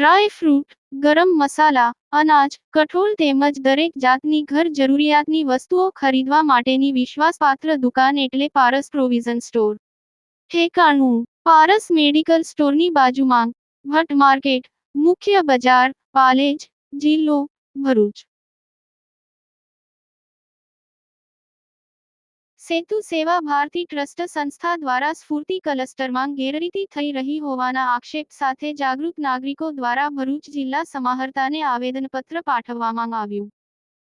Dry fruit, ગરમ મસાલા, અનાજ, કઠોળ તેમજ દરેક જાતની ઘર જરૂરિયાતની વસ્તુઓ ખરીદવા માટેની વિશ્વાસપાત્ર દુકાન એટલે પારસ પ્રોવિઝન સ્ટોર. ઠેકાણું: પારસ મેડિકલ સ્ટોરની બાજુમાં, ભટ્ટ માર્કેટ, મુખ્ય બજાર, પાલેજ, જિલ્લો ભરૂચ. સેતુ સેવા ભારતી ટ્રસ્ટ સંસ્થા દ્વારા સ્ફૂર્તિ ક્લસ્ટરમાં ગેરરીતિ થઈ રહી હોવાના આક્ષેપ સાથે જાગૃત નાગરિકો દ્વારા ભરૂચ જિલ્લા સમાહર્તાને આવેદનપત્ર પાઠવવામાં આવ્યું.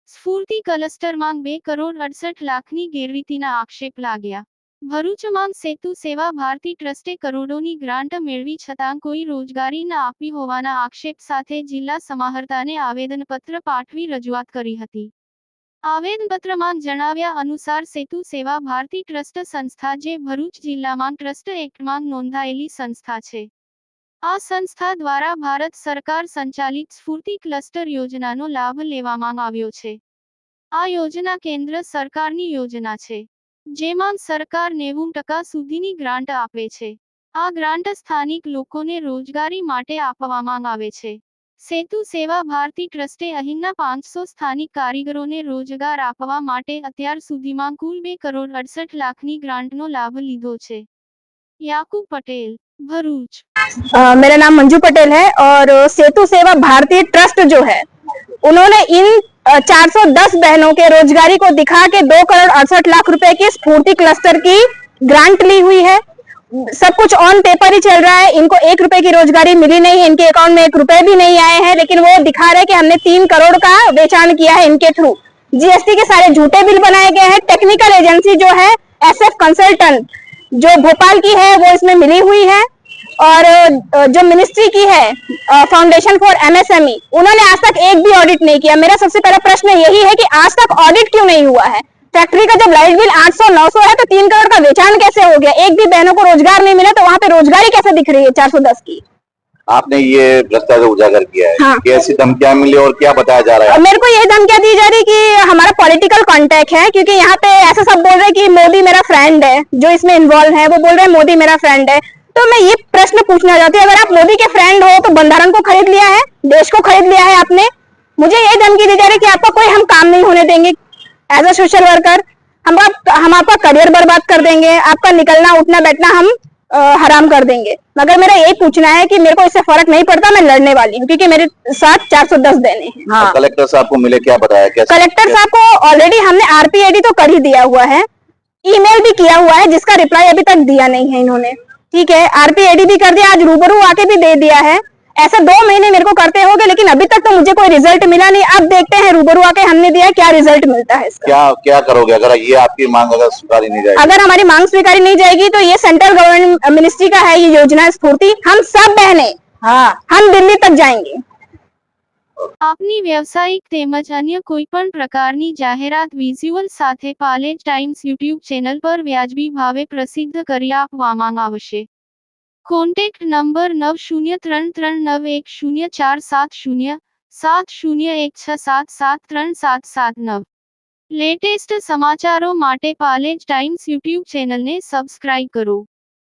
સ્ફૂર્તિ ક્લસ્ટરમાં 2,68,00,000ની ગેરરીતિના આક્ષેપ લાગ્યા. ભરૂચમાં સેતુ સેવા ભારતી ટ્રસ્ટે કરોડોની ગ્રાન્ટ મેળવી છતાં કોઈ રોજગારી ન આપી હોવાના આક્ષેપ સાથે જિલ્લા સમાહર્તાને આવેદનપત્ર પાઠવી રજૂઆત કરી હતી. આવેદનપત્રમાં જણાવ્યા અનુસાર સેતુ સેવા ભારતી ટ્રસ્ટ સંસ્થા જે ભરૂચ જિલ્લામાં ટ્રસ્ટ એક્ટમાં નોંધાયેલી સંસ્થા છે. આ સંસ્થા દ્વારા ભારત સરકાર સંચાલિત સ્ફૂર્તિ ક્લસ્ટર યોજનાનો લાભ લેવામાં આવ્યો છે. આ યોજના કેન્દ્ર સરકારની યોજના છે, જેમાં સરકાર 90% સુધીની ગ્રાન્ટ આપે છે. આ ગ્રાન્ટ સ્થાનિક લોકોને રોજગારી માટે આપવામાં આવે છે. સેતુ સેવા ભારતી ટ્રસ્ટે અહીંના 500 સ્થાનિક કારીગરોને રોજગાર આપવા માટે અત્યાર સુધીમાં કુલ 2,68,00,000ની ગ્રાન્ટનો લાભ લીધો છે. याकूब पटेल, भरूच। मेरा नाम मंजू पटेल है और सेतु सेवा भारतीय ट्रस्ट जो है, उन्होंने इन 410 बहनों के रोजगारी को दिखा के 2,68,00,000 रुपए की स्फूर्ति क्लस्टर की ग्रांट ली हुई है। सब कुछ ऑन पेपर ही चल रहा है। इनको 1 रुपए की रोजगारी मिली नहीं है, इनके अकाउंट में 1 रुपए भी नहीं आए हैं, लेकिन वो दिखा रहे कि हमने 3 करोड़ का बेचान किया है इनके थ्रू। जीएसटी के सारे झूठे बिल बनाए गए हैं। टेक्निकल एजेंसी जो है SF कंसल्टेंट जो भोपाल की है वो इसमें मिली हुई है, और जो मिनिस्ट्री की है फाउंडेशन फॉर MSME, उन्होंने आज तक एक भी ऑडिट नहीं किया। मेरा सबसे पहला प्रश्न यही है कि आज तक ऑडिट क्यों नहीं हुआ है? फैक्ट्री का जब लाइट बिल 800-900 है तो 3 करोड़ का बेचान कैसे हो गया? एक भी बहनों को रोजगार नहीं मिला तो वहां पे रोजगारी कैसे दिख रही है 410 की? आपने ये भ्रष्टाचार उजागर किया है। हाँ। कैसी धमकियां मिली और क्या बताया जा रहा है? मेरे को ये धमकियां दी जा रही कि हमारा पॉलिटिकल कांटेक्ट है, क्योंकि यहाँ पे ऐसा सब बोल रहे हैं कि मोदी मेरा फ्रेंड है, जो इसमें इन्वॉल्व है वो बोल रहे हैं मोदी मेरा फ्रेंड है। तो मैं ये प्रश्न पूछना चाहती हूँ, अगर आप मोदी के फ्रेंड हो तो बंधारण को खरीद लिया है, देश को खरीद लिया है आपने। मुझे ये धमकी दी जा रही है कि आपका कोई हम काम नहीं होने देंगे एज अ सोशल वर्कर। हम आपका करियर बर्बाद कर देंगे, आपका निकलना उठना बैठना हम हराम कर देंगे। मगर मेरा यही पूछना है कि मेरे को इससे फर्क नहीं पड़ता, मैं लड़ने वाली हूँ, क्योंकि मेरे साथ 410 देने हैं। हाँ। कलेक्टर साहब को मिले, क्या बताया? कलेक्टर साहब को ऑलरेडी हमने RPAD तो कर ही दिया हुआ है, ईमेल भी किया हुआ है, जिसका रिप्लाई अभी तक दिया नहीं है इन्होंने। ठीक है, RPAD भी कर दिया, आज रूबरू आके भी दे दिया है। ऐसा 2 महीने मेरे को करते होंगे, लेकिन अभी तक तो मुझे कोई रिजल्ट मिला नहीं। अब देखते हैं रूबरू आके हमने दिया क्या रिजल्ट मिलता है इसका। क्या करोगे अगर ये आपकी मांग अगर स्वीकारी नहीं जाएगी? अगर हमारी मांग स्वीकारी नहीं जाएगी तो ये सेंट्रल गवर्नमेंट मिनिस्ट्री का है, ये योजना स्फूर्ति, हम सब बहने हम दिल्ली तक जाएंगे। આપની વ્યવસાયિક તેમજ અન્ય કોઈપણ પ્રકારની જાહેરાત વિઝ્યુઅલ સાથે પાલેજ ટાઈમ્સ યુટ્યુબ ચેનલ પર વ્યાજબી ભાવે પ્રસિદ્ધ કરી આપવામાં આવશે. Contact number 9033910470 7016773779. લેટેસ્ટ સમાચારો માટે પાલેજ ટાઈમ્સ યુટ્યુબ ચેનલને સબસ્ક્રાઇબ કરો.